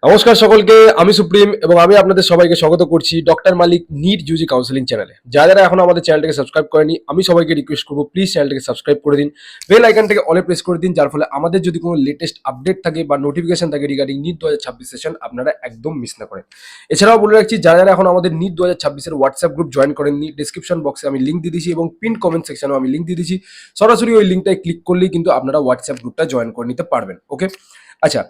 নমস্কার সকলকে, আমি সুপ্রিম এবং আমি আপনাদের সবাইকে স্বাগত করছি ডক্টর মালিক নিট ইউজি কাউন্সেলিং চ্যানেলে। যারা এখন আমাদের চ্যানেলটাকে সাবস্ক্রাইব করেনি, আমি সবাইকে রিকোয়েস্ট করবো প্লিজ চ্যানেলটাকে সাবস্ক্রাইব করে দিন, বেল আইকনটাকে অলে প্রেস করে দিন, যার ফলে আমাদের যদি কোনো লেটেস্ট আপডেট থাকে বা নোটিফিকেশন থাকে রিগার্ডিং নিট 2026 সেশন আপনারা একদম মিস না করেন। এছাড়াও বলে রাখছি, যারা এখন আমাদের নিট 2026-এর হোয়াটসঅ্যাপ গ্রুপ জয়েন করেননি, ডিসক্রিপশন বক্সে আমি লিঙ্ক দিয়ে দিয়েছি এবং পিন কমেন্ট সেকশনেও আমি লিঙ্ক দিয়ে দিয়েছি। সরাসরি ওই লিঙ্কটায় ক্লিক করলেই কিন্তু আপনারা হোয়াটসঅ্যাপ গ্রুপটা জয়েন করে নিতে পারবেন। ওকে, আচ্ছা,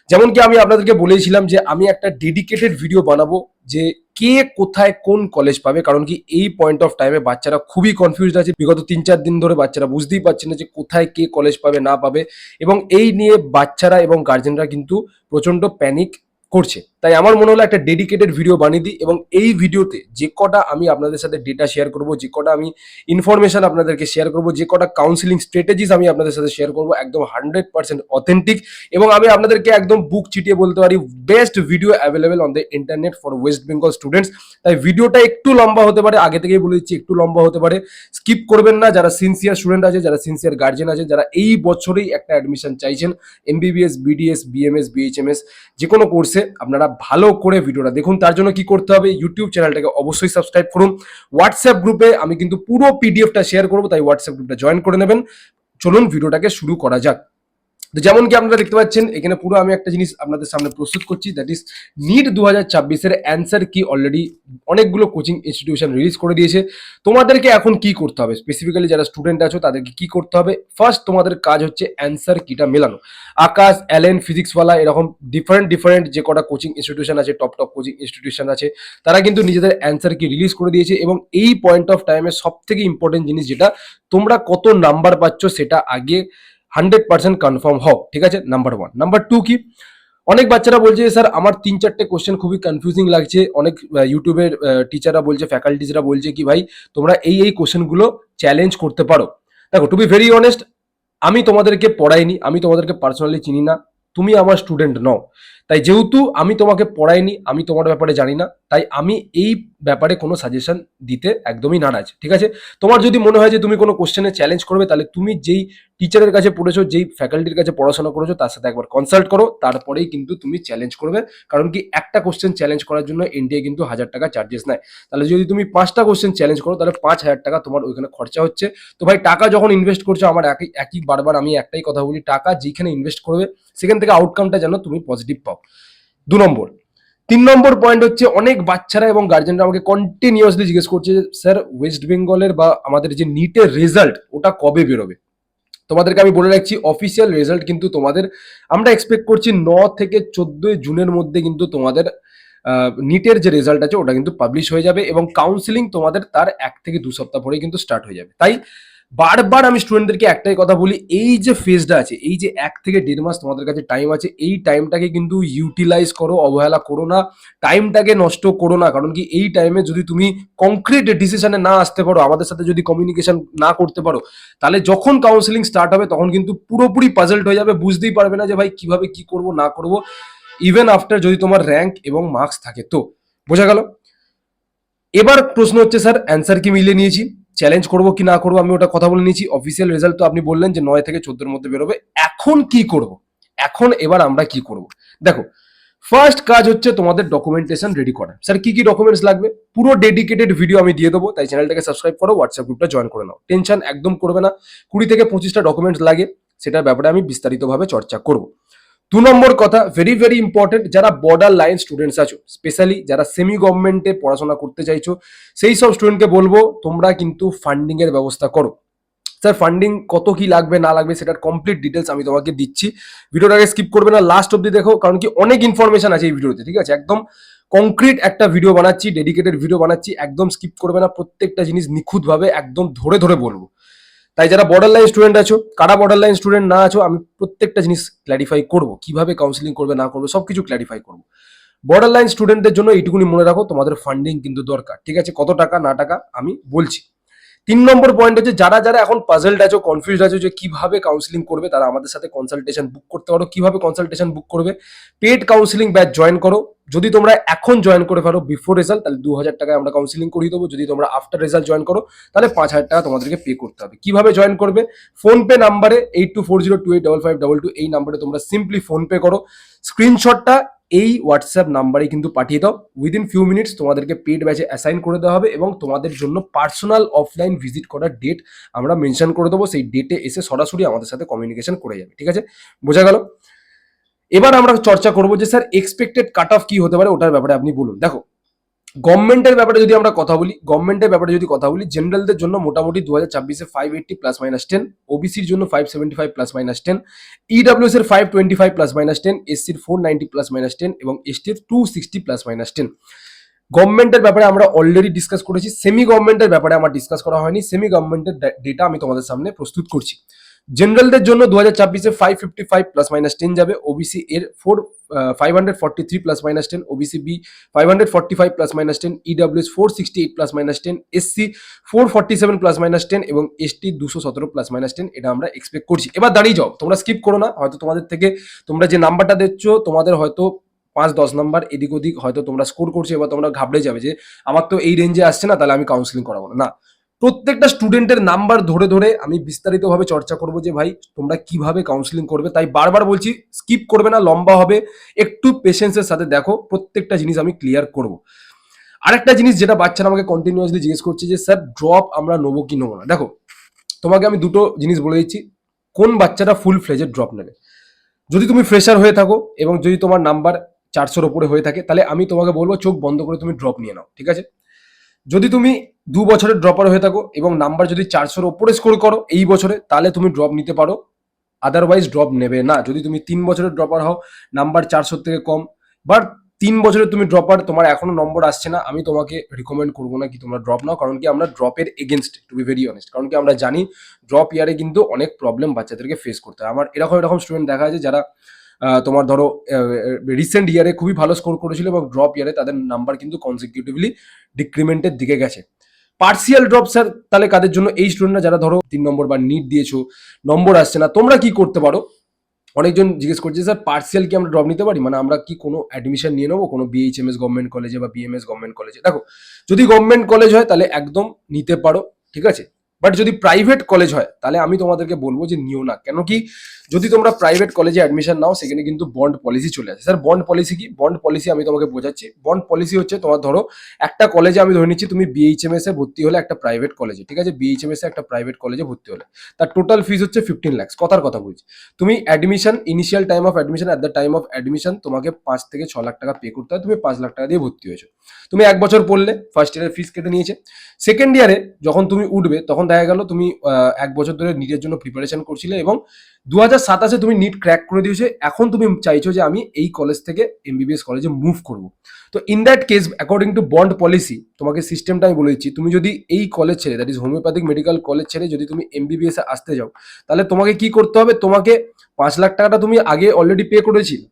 যেমন কি আমি আপনাদেরকে বলেছিলাম যে আমি একটা ডেডিকেটেড ভিডিও বানাবো যে কে কোথায় কোন কলেজ পাবে, কারণ কি এই পয়েন্ট অফ টাইমে বাচ্চারা খুবই কনফিউজড আছে। বিগত 3-4 দিন ধরে বাচ্চারা বুঝতেই পারছে না যে কোথায় কে কলেজ পাবে না পাবে, এবং এই নিয়ে বাচ্চারা এবং গার্জেনরা কিন্তু প্রচন্ড প্যানিক করছে। তাই আমার মনে হলো একটা ডেডিকেটেড ভিডিও বানিয়ে দিই, এবং এই ভিডিওতে যে কটা আমি আপনাদের সাথে ডেটা শেয়ার করব, যে কটা আমি ইনফরমেশন আপনাদেরকে শেয়ার করব, যে কটা কাউন্সিলিং স্ট্র্যাটেজিস আমি আপনাদের সাথে শেয়ার করব, একদম 100% অথেন্টিক, এবং আমি আপনাদেরকে একদম বুক চিটিয়ে বলতে পারি best video available on the internet for West Bengal students. তাই ভিডিওটা একটু লম্বা হতে পারে, আগে থেকেই বলে দিচ্ছি একটু লম্বা হতে পারে, স্কিপ করবেন না। যারা সিনসিয়ার স্টুডেন্ট আছে, যারা সিনসিয়ার গার্জেন আছে, যারা এই বছরেই একটা অ্যাডমিশন চাইছেন এমবিবিএস, বিডিএস, বিএমএস, বিএইচএমএস যে কোনো কোর্সে, আপনারা ভালো করে ভিডিওটা দেখুন। তার জন্য কি করতে হবে, ইউটিউব চ্যানেলটাকে অবশ্যই সাবস্ক্রাইব করুন। হোয়াটসঅ্যাপ গ্রুপে আমি কিন্তু পুরো পিডিএফটা শেয়ার করবো, তাই হোয়াটসঅ্যাপ গ্রুপটা জয়েন করে নেবেন। চলুন ভিডিওটাকে শুরু করা যাক। তো যেমন কি আপনারা দেখতে পাচ্ছেন, এখানে পুরো আমি একটা জিনিস আপনাদের সামনে প্রস্তুত করছি, দ্যাট ইজ নিট 2026-এর অ্যান্সার কি অলরেডি অনেকগুলো কোচিং ইনস্টিটিউশন রিলিজ করে দিয়েছে। তোমাদেরকে এখন কি করতে হবে, স্পেসিফিক্যালি যারা স্টুডেন্ট আছো তাদেরকে কি করতে হবে, ফার্স্ট তোমাদের কাজ হচ্ছে অ্যান্সার কিটা মেলানো। আকাশ, অ্যালেন, ফিজিক্সওয়ালা, এরকম ডিফারেন্ট যে কটা কোচিং ইনস্টিটিউশন আছে, টপ কোচিং ইনস্টিটিউশন আছে, তারা কিন্তু নিজেদের অ্যান্সার কি রিলিজ করে দিয়েছে। এবং এই পয়েন্ট অফ টাইমে সব থেকে ইম্পর্টেন্ট জিনিস যেটা, তোমরা কত নাম্বার পাচ্ছ সেটা আগে 100% কনফার্ম হও, ঠিক আছে? নাম্বার 1। নাম্বার 2 কি, অনেক বাচ্চারা বলছে স্যার আমার 3-4টে কোশ্চেন খুবই কনফিউজিং লাগছে। অনেক ইউটিউবের টিচাররা বলছে, ফ্যাকাল্টিজরা বলছে কি ভাই তোমরা এই কোশ্চেনগুলো চ্যালেঞ্জ করতে পারো। দেখো, টু বি ভেরি অনেস্ট, আমি তোমাদেরকে পড়াইনি, আমি তোমাদেরকে পার্সোনালি চিনি না, তুমি আমার স্টুডেন্ট নও। তাই যেহেতু আমি তোমাকে পড়াইনি, আমি তোমার ব্যাপারে জানি না, তাই আমি এই ব্যাপারে কোনো সাজেশন দিতে একদমই নারাজ, ঠিক আছে? তোমার যদি মনে হয় যে তুমি কোনো কোশ্চেনে চ্যালেঞ্জ করবে, তাহলে তুমি যেই টিচারের কাছে পড়েছো, যেই ফ্যাকাল্টির কাছে পড়াশোনা করেছো, তার সাথে একবার কনসাল্ট করো, তারপরেই কিন্তু তুমি চ্যালেঞ্জ করবে। কারণ কি, একটা কোশ্চেন চ্যালেঞ্জ করার জন্য এনটিএ কিন্তু 1000 টাকা চার্জেস নেয়। তাহলে যদি তুমি 5টা কোশ্চেন চ্যালেঞ্জ করো, তাহলে 5000 টাকা তোমার ওইখানে খরচা হচ্ছে। তো ভাই, টাকা যখন ইনভেস্ট করছো, আমার একই বারবার আমি একটাই কথা বলি, টাকা যেখানে ইনভেস্ট করবে সেখান থেকে আউটকামটা যেন তুমি পজিটিভ পাও। 2 নম্বর। 3 নম্বর পয়েন্ট হচ্ছে, অনেক বাচ্চারা এবং গার্জেনরা আমাকে কন্টিনিউয়াসলি জিজ্ঞেস করছে যে স্যার ওয়েস্ট বেঙ্গলের বা আমাদের যে নিটের রেজাল্ট ওটা কবে বেরোবে। তোমাদেরকে আমি বলে রাখছি, অফিসিয়াল রেজাল্ট কিন্তু তোমাদের আমরা এক্সপেক্ট করছি 9 থেকে 14 জুনের মধ্যে কিন্তু তোমাদের নিটের যে রেজাল্ট আছে ওটা কিন্তু পাবলিশ হয়ে যাবে, এবং কাউন্সিলিং তোমাদের তার 1 থেকে 2 সপ্তাহ পরে কিন্তু স্টার্ট হয়ে যাবে। তাই বারবার আমি স্টুডেন্টদেরকে একটাই কথা বলি, এই যে ফেজটা আছে, এই যে 1 থেকে 1.5 মাস তোমাদের কাছে টাইম আছে, এই টাইমটাকে কিন্তু ইউটিলাইজ করো, অবহেলা করো না, টাইমটাকে নষ্ট করো না। কারণ কি, এই টাইমে যদি তুমি কংক্রিট ডিসিশনে না আসতে পারো, আমাদের সাথে যদি কমিউনিকেশন না করতে পারো, তাহলে যখন কাউন্সিলিং স্টার্ট হবে তখন কিন্তু পুরোপুরি পাজলড হয়ে যাবে, বুঝতেই পারবে না যে ভাই কিভাবে কি করব না করব, ইভেন আফটার যদি তোমার র্যাঙ্ক এবং মার্কস থাকে। তো বোঝা গেল। এবার প্রশ্ন হচ্ছে, স্যার অ্যান্সার কি মিলিয়ে নিয়েছি, চ্যালেঞ্জ করবো কি না করবো, আমি ওটা কথা বলে নিয়েছি। অফিসিয়াল রেজাল্ট তো আপনি বললেন যে 9 থেকে 14-এর মধ্যে বেরোবে। এখন কি করব, এখন এবার আমরা কি করব? দেখো, ফার্স্ট কাজ হচ্ছে তোমাদের ডকুমেন্টেশন রেডি করা। স্যার কি কি ডকুমেন্টস লাগবে, পুরো ডেডিকেটেড ভিডিও আমি দিয়ে দেবো, তাই চ্যানেলটাকে সাবস্ক্রাইব করো, হোয়াটসঅ্যাপ গ্রুপটা জয়েন করে নাও, টেনশন একদম করবে না। 20 থেকে 25টা ডকুমেন্টস লাগে, সেটার ব্যাপারে আমি বিস্তারিতভাবে চর্চা করব। 2 নম্বর কথা, ভেরি ইম্পর্টেন্ট, যারা বর্ডার লাইন স্টুডেন্টস আছো, স্পেশালি যারা সেমি গভর্নমেন্টে পড়াশোনা করতে চাইছো, সেই সব স্টুডেন্টকে বলবো তোমরা কিন্তু ফান্ডিং এর ব্যবস্থা করো। স্যার ফান্ডিং কত কি লাগবে না লাগবে সেটার কমপ্লিট ডিটেলস আমি তোমাকে দিচ্ছি, ভিডিওটাকে স্কিপ করবে না, লাস্ট অব্দি দেখো, কারণ কি অনেক ইনফরমেশন আছে এই ভিডিওতে, ঠিক আছে? একদম কংক্রিট একটা ভিডিও বানাচ্ছি, ডেডিকেটেড ভিডিও বানাচ্ছি, একদম স্কিপ করবে না, প্রত্যেকটা জিনিস নিখুঁতভাবে একদম ধরে ধরে বলবো। তাই যারা বর্ডার লাইন স্টুডেন্ট আছো, কারা বর্ডার লাইন স্টুডেন্ট না আছো, আমি প্রত্যেকটা জিনিস ক্ল্যারিফাই করবো, কিভাবে কাউন্সিলিং করবে না করবে সবকিছু ক্ল্যারিফাই করবো। বর্ডার লাইন স্টুডেন্টদের জন্য এইটুকুনি মনে রাখো, তোমাদের ফান্ডিং কিন্তু দরকার, ঠিক আছে? কত টাকা না টাকা আমি বলছি। 3 নম্বর পয়েন্ট হচ্ছে, যারা যারা এখন পাজলড আছো, কনফিউজড আছো যে কিভাবে কাউন্সিলিং করবে, তারা আমাদের সাথে কনসালটেশন বুক করতে পারো। কিভাবে কনসালটেশন বুক করবে, পেড কাউন্সিলিং ব্যাচ জয়েন করো। যদি তোমরা এখন জয়েন করে ফেলো বিফোর রেজাল্ট, তাহলে 2000 টাকায় আমরা কাউন্সিলিং করিয়ে দেবো। যদি তোমরা আফটার রেজাল্ট জয়েন করো, তাহলে 5000 টাকা তোমাদেরকে পে করতে হবে। কিভাবে জয়েন করবে, ফোন পে নাম্বারে 8240285522 এই নাম্বারে তোমরা সিম্পলি ফোন পে করো, স্ক্রিনশটটা এই হোয়াটসঅ্যাপ নাম্বারে কিন্তু পাঠিয়ে দাও। উইদিন ফিউ মিনিটস তোমাদেরকে পেড ব্যাচে অ্যাসাইন করে দেওয়া হবে এবং তোমাদের জন্য পার্সোনাল অফলাইন ভিজিট করার ডেট আমরা মেনশন করে দেবো। সেই ডেটে এসে সরাসরি আমাদের সাথে কমিউনিকেশন করে যাবে, ঠিক আছে? বোঝা গেল? এবার আমরা চর্চা করবো যে স্যার এক্সপেক্টেড কাট অফ কি হতে পারে, ওটার ব্যাপারে আপনি বলুন। দেখো, গভর্নমেন্টের ব্যাপারে যদি আমরা কথা বলি, জেনারেলদের জন্য মোটামুটি 2024-এ 580 প্লাস মাইনাস 10, ওবিসির জন্য 575 প্লাস মাইনাস 10, ইডব্লিউএস এর 525 প্লাস মাইনাস 10, এসসির 490 প্লাস মাইনাস 10 এবং এসটির 260 প্লাস মাইনাস 10। গভর্নমেন্টের ব্যাপারে আমরা অলরেডি ডিসকাস করেছি, সেমি গভর্নমেন্টের ব্যাপারে আমার ডিসকাস করা হয়নি। সেমি গভর্নমেন্টের ডেটা আমি তোমাদের সামনে প্রস্তুত করছি। জেনারেলদের জন্য 2024-এ 555 প্লাস মাইনাস 10 যাবে, ওবিসি এর 543 plus minus 10, OBC B 545 plus minus 10, EWS 468 plus minus 10, SC 447 plus minus 10 এবং এসটি 217 প্লাস মাইনাস 10। এটা আমরা এক্সপেক্ট করছি। এবার দাঁড়িয়ে যাও, তোমরা স্কিপ করো না। হয়তো তোমাদের থেকে তোমরা যে নাম্বারটা দিচ্ছ, তোমাদের হয়তো 5-10 নাম্বার এদিক ওদিক হয়তো তোমরা স্কোর করছো, এবার তোমরা ঘাবড়ে যাবে যে আমার তো এই রেঞ্জে আসছে না, তাহলে আমি কাউন্সিলিং করাবো না। প্রত্যেকটা স্টুডেন্টের নাম্বার ধরে ধরে আমি বিস্তারিতভাবে চর্চা করবো যে ভাই তোমরা কিভাবে কাউন্সিলিং করবে। তাই বারবার বলছি, স্কিপ করবে না, লম্বা হবে, একটু পেশেন্সের সাথে দেখো, প্রত্যেকটা জিনিস আমি ক্লিয়ার করব। আরেকটা জিনিস যেটা বাচ্চারা আমাকে কন্টিনিউয়াসলি জিজ্ঞেস করছে যে স্যার ড্রপ আমরা নেবো কি নেবো না। দেখো, তোমাকে আমি দুটো জিনিস বলে দিচ্ছি, কোন বাচ্চাটা ফুল ফ্লেজের ড্রপ নেবে। যদি তুমি ফ্রেশার হয়ে থাকো এবং যদি তোমার নাম্বার 400-র উপরে হয়ে থাকে, তাহলে আমি তোমাকে বলবো চোখ বন্ধ করে তুমি ড্রপ নিয়ে নাও, ঠিক আছে? যদি তুমি 2 বছরের ড্রপার হয়ে থাকো এবং নাম্বার যদি 400-র উপরে স্কোর করো এই বছরে, তাহলে তুমি ড্রপ নিতে পারো, আদারওয়াইজ ড্রপ নেবে না। যদি তুমি 3 বছরের ড্রপার হও, নাম্বার 400 থেকে কম, বাট 3 বছরের তুমি ড্রপার, তোমার এখনো নম্বর আসছে না, আমি তোমাকে রিকমেন্ড করবো না কি তোমরা ড্রপ নাও। কারণ কি আমরা ড্রপের against, to be very honest. কারণ কি আমরা জানি ড্রপ ইয়ারে কিন্তু অনেক প্রবলেম বাচ্চাদেরকে ফেস করতে হয়। আমার এরকম স্টুডেন্ট দেখা যায় যারা তোমার ধরো রিসেন্ট ইয়ারে খুবই ভালো স্কোর করেছিল এবং ড্রপ ইয়ারে তাদের নাম্বার কিন্তু কনসিকিউটিভলি ডিক্রিমেন্টের দিকে গেছে। পার্সিয়াল ড্রপ স্যার তাহলে কাদের জন্য? এই স্টুডেন্টরা যারা ধরো 3 নম্বর বা নিট দিয়েছো, নম্বর আসছে না, তোমরা কি করতে পারো? অনেকজন জিজ্ঞেস করছে স্যার পার্সিয়াল কি আমরা ড্রপ নিতে পারি, মানে আমরা কি কোনো অ্যাডমিশন নিয়ে নেবো কোনো বিএইচএমএস গভর্নমেন্ট কলেজে বা বিএমএস গভর্নমেন্ট কলেজে? দেখো, যদি গভর্নমেন্ট কলেজ হয় তাহলে একদম নিতে পারো, ঠিক আছে? বাট যদি প্রাইভেট কলেজ হয় তাহলে আমি তোমাদেরকে বলবো যে নিও না। কেন কি, যদি তোমরা প্রাইভেট কলেজে অ্যাডমিশন নাও সেখানে কিন্তু বন্ড পলিসি চলে আসে। স্যার বন্ড পলিসি কি? বন্ড পলিসি আমি তোমাকে বোঝাচ্ছি। বন্ড পলিসি হচ্ছে তোমার ধরো একটা কলেজে, আমি ধরে নিচ্ছি তুমি বিএইচএমএস এ ভর্তি হলে একটা প্রাইভেট কলেজে, ঠিক আছে? বিএইচএমএস এ একটা প্রাইভেট কলেজে ভর্তি হলে তার টোটাল ফিস হচ্ছে 15 লাখ। কথার কথা বলছি, তুমি admission initial time of admission, at the time of admission তোমাকে 5 থেকে 6 লাখ টাকা পে করতে হয়। তুমি 5 লাখ টাকা দিয়ে ভর্তি হয়েছো, তুমি 1 বছর পড়লে, ফার্স্ট ইয়ারের ফিস কেটে নিয়েছে। সেকেন্ড ইয়ারে যখন তুমি উঠবে তখন দেখা গেল তুমি 1 বছর ধরে নিটের জন্য প্রিপারেশন করছিলে এবং 2027-এ তুমি নিট ক্র্যাক করে দিয়েছো। এখন তুমি চাইছো যে আমি এই কলেজ থেকে এমবিবিএস কলেজে মুভ করব। তো in that case according to bond policy তোমাকে সিস্টেমটা আমি বলে দিচ্ছি, তুমি যদি এই কলেজ ছেড়ে, that is homeopathic medical college ছেড়ে যদি তুমি এমবিবিএস এ আসতে যাও, তাহলে তোমাকে কি করতে হবে? তোমাকে 5 লাখ টাকাটা তুমি আগে অলরেডি পে করেছিল,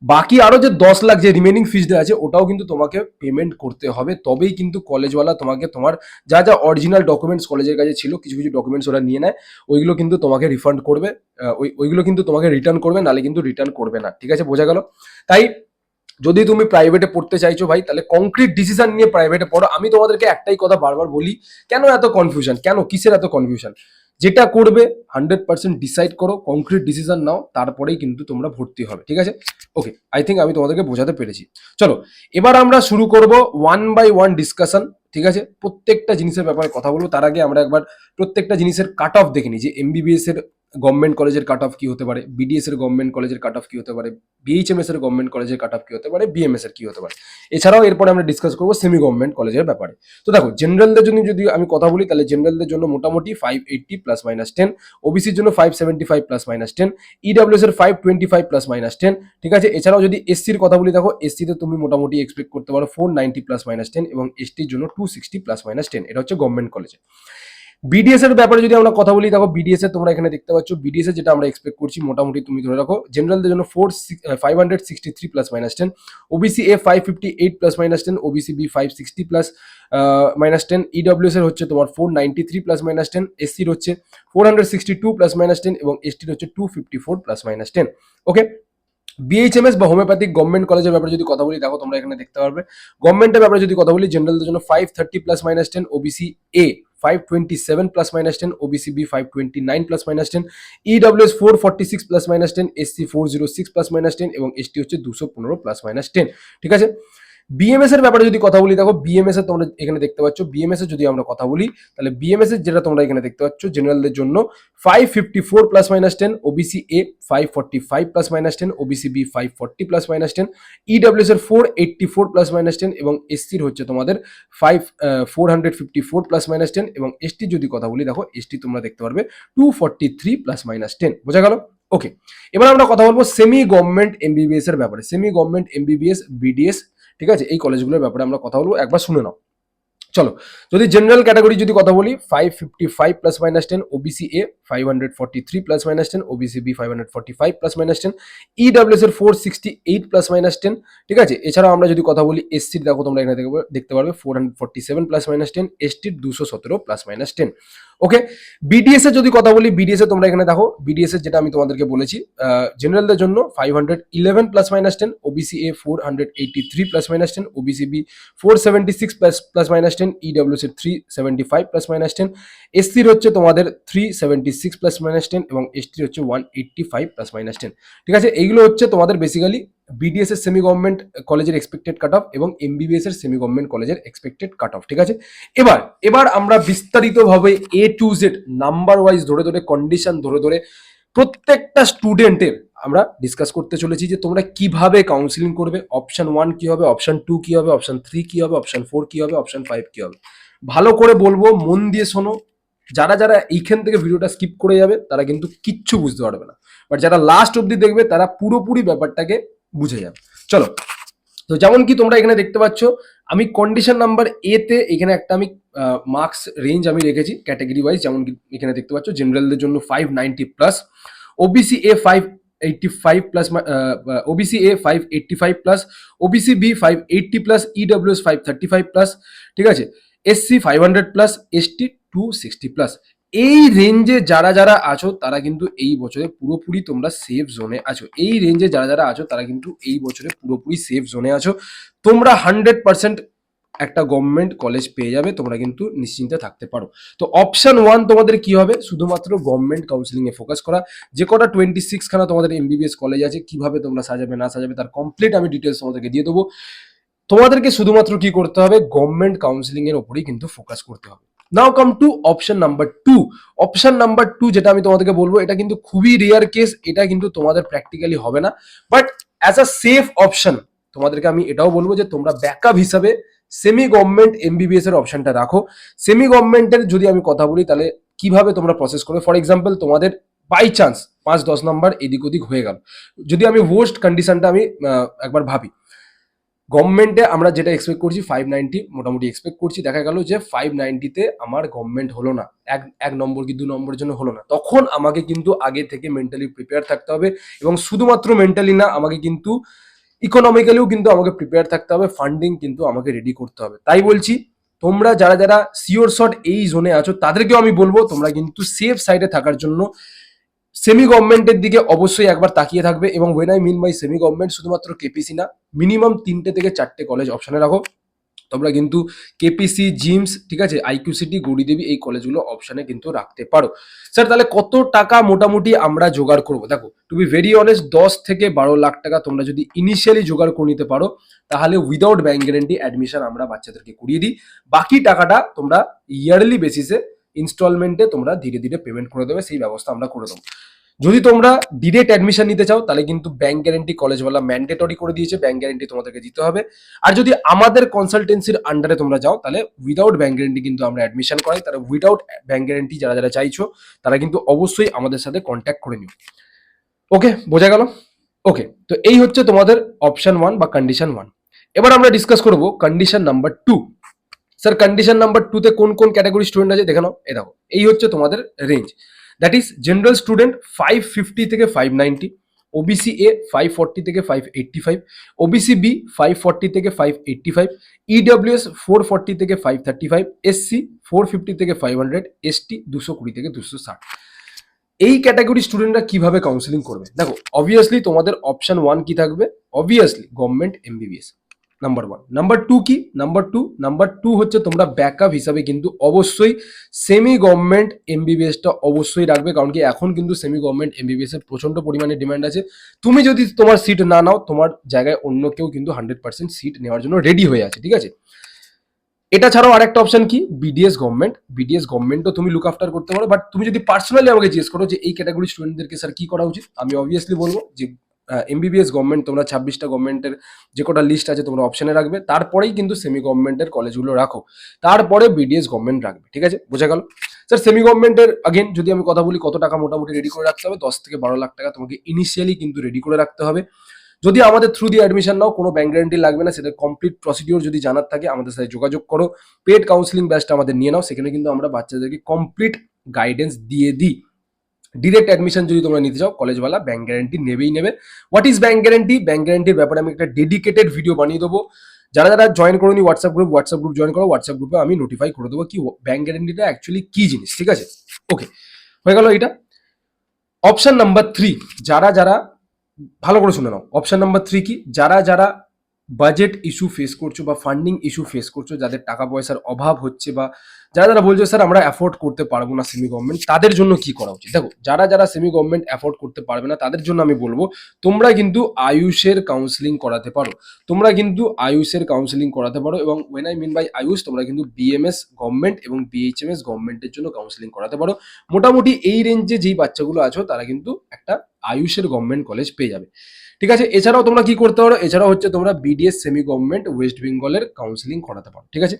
বাকি আরো যে 10 লাখ যে রিমেনিং ফিস দেওয়া আছে ওটাও কিন্তু তোমাকে পেমেন্ট করতে হবে। তবেই কিন্তু কলেজওয়ালা তোমাকে তোমার যা যা অরিজিনাল ডকুমেন্টস কলেজের কাছে ছিল, কিছু কিছু ডকুমেন্টস ওরা নিয়ে নেয়, ওইগুলো কিন্তু তোমাকে রিফান্ড করবে, ওইগুলো কিন্তু তোমাকে রিটার্ন করবে, নালে কিন্তু রিটার্ন করবে না, ঠিক আছে? বোঝা গেল? তাই যদি তুমি প্রাইভেটে পড়তে চাইছো ভাই, তাহলে কংক্রিট ডিসিশন নিয়ে প্রাইভেটে পড়ো। আমি তোমাদেরকে একটাই কথা বারবার বলি, কেন এত কনফিউশন, কেন কিসের এত কনফিউশন? যেটা করবে 100% ডিসাইড করো, কংক্রিট ডিসিশন নাও, তারপরেই কিন্তু তোমরা ভর্তি হবে, ঠিক আছে? ওকে, আই থিঙ্ক আমি তোমাদেরকে বোঝাতে পেরেছি। চলো এবার আমরা শুরু করব 1 বাই 1 ডিসকাশন, ঠিক আছে? প্রত্যেকটা জিনিসের ব্যাপারে কথা বলবো। তার আগে আমরা একবার প্রত্যেকটা জিনিসের কাট অফ দেখে নিই, যে এমবিবিএস এর গভর্নমেন্ট কলেজের কাট অফ কি হতে পারে, বিডিএস এর গভর্নমেন্ট কলেজের কাট অফ কি হতে পারে, বিএইচএমএস এর গভর্নমেন্ট কলেজের কাট অফ কি হতে পারে, বিএমএস এর কি হতে পারে। এছাড়াও এরপরে আমরা ডিসকাস করবো সেমি গভর্নমেন্ট কলেজের ব্যাপারে। তো দেখো, জেনারেলদের জন্য যদি আমি কথা বলি, তাহলে জেনারেলদের জন্য মোটামুটি 580 প্লাস মাইনাস 10, ওবিসির জন্য 575 প্লাস মাইনাস 10, ইডব্লিউএস এর 525 প্লাস মাইনাস 10, ঠিক আছে? এছাড়াও যদি এসসির কথা বলি, দেখো এসসিতে তুমি মোটামুটি এক্সপেক্ট করতে পারো 490 প্লাস মাইনাস 10 এবং এসটির জন্য 260 প্লাস মাইনাস 10। এটা হচ্ছে গভর্নমেন্ট কলেজে। বিডিএস এর ব্যাপারে যদি আমরা কথা বলি, দেখো বিডিএস এর তোমরা এখানে দেখতে পাচ্ছ, বিডিএস এর যেটা আমরা এক্সপেক্ট করছি মোটামুটি তুমি ধরে রাখো, জেনারেলদের জন্য 563 plus minus 10, OBC A 558 plus minus 10, OBC B 560 plus minus 10, EWS এর হচ্ছে তোমার 493 প্লাস মাইনাস 10, এসসির হচ্ছে 462 প্লাস মাইনাস 10 এবং এসটির হচ্ছে 254 প্লাস মাইনাস 10। ওকে, বিএইচএমএস বা হোমিওপ্যাথিক গভর্নমেন্ট কলেজের ব্যাপারে যদি কথা বলি, দেখো তোমরা এখানে দেখতে পারবে, গভর্নমেন্টের ব্যাপারে যদি কথা বলি, জেনারেলদের জন্য 530 plus minus 10, OBC A 527 plus minus 10, OBC B 529 plus minus 10, EWS 446 plus minus 10, SC 406 plus minus 10 এবং এসটি হচ্ছে 215 প্লাস মাইনাস 10। ঠিক আছে, বিএমএস এর ব্যাপারে যদি কথা বলি, দেখো বিএমএস এর তোমরা এখানে দেখতে পাচ্ছ, বিএমএস এর যদি আমরা কথা বলি তাহলে বিএমএস এর যেটা তোমরা এখানে দেখতে পাচ্ছ জেনারেলদের জন্য 554 plus minus 10, OBC A 545 plus minus 10, OBC B 540 plus minus 10, EWS এর 484 প্লাস মাইনাস 10 এবং এসসির হচ্ছে তোমাদের 454 প্লাস মাইনাস 10 এবং এসটি যদি কথা বলি, দেখো এসটি তোমরা দেখতে পারবে 243 প্লাস মাইনাস 10। বোঝা গেল? ওকে, এবার আমরা কথা বলবো সেমি গভর্নমেন্ট এমবিবিএস এর ব্যাপারে। সেমি গভর্নমেন্ট এমবিবিএস, বিডিএস, ঠিক আছে, এই কলেজগুলোর ব্যাপারে আমরা কথা বলবো, একবার শুনে নাও। চলো, যদি জেনারেল ক্যাটাগরি যদি কথা বলি, 555 plus minus 10, OBC A 543 plus minus 10, OBC B 545 plus minus 10, EWS এর 468 প্লাস মাইনাস 10। ঠিক আছে, এছাড়াও আমরা যদি কথা বলি এসসির, দেখো তোমরা এখানে দেখতে পারবে 447 প্লাস মাইনাস 10, এসটির 217 প্লাস মাইনাস 10। ওকে, বিডিএস এর যদি কথা বলি, বিডিএস এ তোমরা এখানে দেখো, বিডিএস এর যেটা আমি তোমাদেরকে বলেছি, জেনারেলদের জন্য 511 plus minus 10, OBC A 483 plus minus 10, OBC B 476 plus minus 10, EWS এর 375 প্লাস মাইনাস 10, এসসির হচ্ছে তোমাদের 376 প্লাস মাইনাস 10 এবং এসটির হচ্ছে 185 প্লাস মাইনাস 10। ঠিক আছে, এইগুলো হচ্ছে তোমাদের বেসিক্যালি বিডিএস এর সেমি গভর্নমেন্ট কলেজের এক্সপেক্টেড কাট অফ এবং এমবিবিএস এর সেমি গভর্নমেন্ট কলেজের এক্সপেক্টেড কাট অফ। ঠিক আছে, এবার আমরা বিস্তারিতভাবে এ টু জেড নাম্বার ওয়াইজ ধরে ধরে কন্ডিশন ধরে ধরে প্রত্যেকটা স্টুডেন্টের আমরা ডিসকাস করতে চলেছি যে তোমরা কিভাবে কাউন্সিলিং করবে, অপশন 1 কি হবে, অপশন 2 কি হবে, অপশন 3 কি হবে, অপশন 4 কি হবে, অপশন 5 কি হবে। ভালো করে বলবো, মন দিয়ে শোনো। যারা যারা এইখান থেকে ভিডিওটা স্কিপ করে যাবে তারা কিন্তু কিচ্ছু বুঝতে পারবে না, বাট যারা লাস্ট অবধি দেখবে তারা পুরোপুরি ব্যাপারটাকে বুঝে যাবে। চলো, তো যেমন কি তোমরা এখানে দেখতে পাচ্ছ, আমি কন্ডিশন নাম্বার এ তে এখানে একটা আমি মার্কস রেঞ্জ আমি রেখেছি ক্যাটাগরি ওয়াইজ। যেমন কি এখানে দেখতে পাচ্ছ, জেনারেলদের জন্য 590 plus, OBC A 585 plus, OBC A 585 plus, OBC B 580 plus, EWS 535 plus, ঠিক আছে, এসসি 500 প্লাস, এসটি 260 প্লাস। এই রেঞ্জে যারা যারা আছো তারা কিন্তু এই বছরে পুরোপুরি তোমরা সেফ জোনে আছো। এই রেঞ্জে যারা যারা আছো তারা কিন্তু এই বছরে পুরোপুরি সেফ জোনে আছো। তোমরা 100% একটা গভর্নমেন্ট কলেজ পেয়ে যাবে, তোমরা কিন্তু নিশ্চিন্তে থাকতে পারো। তো অপশন 1 তোমাদের কি হবে, শুধুমাত্র গভর্নমেন্ট কাউন্সিলিং এ ফোকাস করা। যে কটা 26 খানা তোমাদের এমবিবিএস কলেজ আছে, কিভাবে তোমরা সাজাবে না সাজাবে তার কমপ্লিট আমি ডিটেলস তোমাদেরকে দিয়ে দেবো। তোমাদেরকে শুধুমাত্র কি করতে হবে, গভর্নমেন্ট কাউন্সিলিং এর উপরেই কিন্তু ফোকাস করতে হবে। Now come to option number 2। Option number 2 যেটা আমি তোমাদেরকে বলবো, এটা কিন্তু খুবই রেয়ার কেস, এটা কিন্তু তোমাদের প্র্যাকটিক্যালি হবে না, but as a safe option তোমাদেরকে আমি এটাও বলবো যে তোমরা ব্যাকআপ হিসাবে সেমি গভর্নমেন্ট এমবিবিএস এর অপশনটা রাখো। সেমি গভর্নমেন্টের যদি আমি কথা বলি তাহলে কিভাবে তোমরা প্রসেস করবে, ফর এক্সাম্পল তোমাদের বাই চান্স 5-10 নাম্বার এদিক ওদিক হয়ে গেল, যদি আমি ওয়ার্স্ট কন্ডিশনটা আমি একবার ভাবি, গভর্নমেন্টে আমরা যেটা এক্সপেক্ট করছি 590 মোটামুটি এক্সপেক্ট করছি, দেখা গেল যে 590-তে আমার গভর্নমেন্ট হলো না, এক নম্বর কি 2 নম্বরের জন্য হলো না, তখন আমাকে কিন্তু আগে থেকে মেন্টালি প্রিপেয়ার থাকতে হবে। এবং শুধুমাত্র মেন্টালি না, আমাকে কিন্তু ইকোনমিক্যালিও কিন্তু আমাকে প্রিপেয়ার থাকতে হবে, ফান্ডিং কিন্তু আমাকে রেডি করতে হবে। তাই বলছি, তোমরা যারা যারা সিওর শট এই জোনে আছো তাদেরকেও আমি বলবো তোমরা কিন্তু সেফ সাইডে থাকার জন্য সেমি গভর্নমেন্টের দিকে অবশ্যই একবার তাকিয়ে থাকবে। এবং when I mean by semi government, শুধুমাত্র কেপিসি না, মিনিমাম 3টে থেকে 4টে কলেজ অপশনে রাখো। তোমরা কিন্তু কেপিসি, জিমস, ঠিক আছে, আইকিউসিটি, গৌরীদেবী, এই কলেজগুলো অপশনে কিন্তু রাখতে পারো। স্যার তাহলে কত টাকা মোটামুটি আমরা জোগাড় করবো? দেখো, টু বি ভেরি অনেস্ট, 10 থেকে 12 লাখ টাকা তোমরা যদি ইনিশিয়ালি জোগাড় করে নিতে পারো, তাহলে উইদাউট ব্যাংক গ্যারেন্টি অ্যাডমিশন আমরা বাচ্চাদেরকে করিয়ে দিই। বাকি টাকাটা তোমরা ইয়ারলি বেসিসে ইনস্টলমেন্টে তোমরা ধীরে ধীরে পেমেন্ট করে দেবে, সেই ব্যবস্থা আমরা করে দেবো। যদি তোমরা ডিরেক্ট অ্যাডমিশন নিতে চাও তাহলে কিন্তু ব্যাংক গ্যারেন্টি কলেজওয়ালা ম্যান্ডেটরি করে দিয়েছে, ব্যাংক গ্যারেন্টি তোমাদেরকে দিতে হবে। আর যদি আমাদের কনসালটেন্সির আন্ডারে তোমরা যাও তাহলে উইদাউট ব্যাংক গ্যারেন্টি কিন্তু আমরা অ্যাডমিশন করাই। তারা উইদাউট ব্যাংক গ্যারেন্টি যারা যারা চাইছো তারা কিন্তু অবশ্যই আমাদের সাথে কন্ট্যাক্ট করে নিও। ওকে, বোঝা গেল? ওকে, তো এই হচ্ছে তোমাদের অপশন 1 বা কন্ডিশন 1। এবার আমরা ডিসকাস করব condition number 2। Sir condition number 2 তে কোন কোন ক্যাটাগরি স্টুডেন্ট আছে দেখে নাও। এই দেখো, এই হচ্ছে তোমাদের range, that is general student 550 থেকে 590, ওবিসি এ 540 থেকে 585, ওবিসি বি 540 থেকে 585, ইডব্লিউএস 440 থেকে 535, এসসি 450 থেকে 500, এসটি 220 থেকে 260। এই ক্যাটাগরি স্টুডেন্টরা কিভাবে কাউন্সিলিং করবে? দেখো, অবভিয়াসলি তোমাদের অপশন 1 কি থাকবে, obviously government MBBS. Number 1। Number 2 হচ্ছে তোমরা ব্যাকআপ হিসাবে কিন্তু অবশ্যই সেমি গভর্নমেন্ট এমবিবিএসটা অবশ্যই রাখবে, কারণ কি এখন কিন্তু সেমি গভর্নমেন্ট এমবিবিএস এর প্রচন্ড পরিমাণে ডিমান্ড আছে। তুমি যদি তোমার সিট না নাও, তোমার জায়গায় অন্য কেউ কিন্তু 100% সিট নেওয়ার জন্য রেডি হয়ে আছে, ঠিক আছে। এটা ছাড়াও আরেকটা অপশন কি, বিডিএস গভর্নমেন্টও তুমি লুক আফটার করতে পারো। বাট তুমি যদি পার্সোনালি আমাকে জিজ্ঞেস করো যে এই ক্যাটাগরি স্টুডেন্টদেরকে স্যার কি করা উচিত, আমি অবভিয়াসলি বলবো যে এমবিবিএস গভর্নমেন্ট তোমরা 26টা গভর্নমেন্টের যে কটা লিস্ট আছে তোমরা অপশনে রাখবে, তারপরেই কিন্তু সেমি গভর্নমেন্টের কলেজগুলো রাখো, তারপরে বিডিএস গভর্নমেন্ট রাখবে, ঠিক আছে, বোঝা গেল। স্যার সেমি গভর্নমেন্টের আগেন যদি আমি কথা বলি, কত টাকা মোটামুটি রেডি করে রাখতে হবে, 10 থেকে 12 লাখ টাকা তোমাকে ইনিশিয়ালি কিন্তু রেডি করে রাখতে হবে। যদি আমাদের থ্রু দিয়ে অ্যাডমিশন নাও, কোনো ব্যাংক গ্যারান্টি লাগবে না, সেটা কমপ্লিট প্রসিডিওর যদি জানার থাকে আমাদের সাথে যোগাযোগ করো। পেড কাউন্সিলিং ব্যাচটা আমাদের নিয়ে নাও, সেখানে কিন্তু আমরা বাচ্চাদেরকে কমপ্লিট গাইডেন্স দিয়ে দিই। ডিরেক্ট অ্যাডমিশন যদি তোমরা নিতে চাও, কলেজওয়ালা ব্যাংক গ্যারান্টি নেবেই নেবে। What is bank guarantee? Bank গ্যারান্টির ব্যাপারে আমি একটা ডেডিকেটেড ভিডিও বানিয়ে দেবো। যারা যারা জয়েন করোনি হোয়াটসঅ্যাপ গ্রুপ জয়েন করো, হোয়াটসঅ্যাপ গ্রুপে আমি নোটিফাই করে দেবো কি ব্যাংক গ্যারান্টিটা অ্যাকচুয়ালি কি জিনিস, ঠিক আছে। ওকে, হয়ে গেল এটা। অপশন নাম্বার 3, যারা যারা ভালো করে শুনে নাও, অপশন নাম্বার 3 কি, যারা যারা বাজেট ইস্যু ফেস করছো বা ফান্ডিং ইস্যু ফেস করছো, যাদের টাকা পয়সার অভাব হচ্ছে, বা যারা যারা বলছো স্যার আমরা অ্যাফোর্ড করতে পারবো না সেমি গভর্নমেন্ট, তাদের জন্য কি করা উচিত? দেখো, যারা যারা সেমি গভর্নমেন্ট অ্যাফোর্ড করতে পারবে না তাদের জন্য আমি বলবো তোমরা কিন্তু আয়ুষের কাউন্সিলিং করাতে পারো। এবং when I mean by AYUSH, তোমরা কিন্তু বিএমএস গভর্নমেন্ট এবং বিএইচএমএস গভর্নমেন্টের জন্য কাউন্সিলিং করাতে পারো। মোটামুটি এই রেঞ্জে যেই বাচ্চাগুলো আছো তারা কিন্তু একটা আয়ুষের গভর্নমেন্ট কলেজ পেয়ে যাবে, ঠিক আছে। এছাড়াও তোমরা কি করতে পারো, এছাড়াও হচ্ছে তোমরা বিডিএস সেমি গভর্নমেন্ট ওয়েস্ট বেঙ্গলের কাউন্সিলিং করাতে পারো, ঠিক আছে।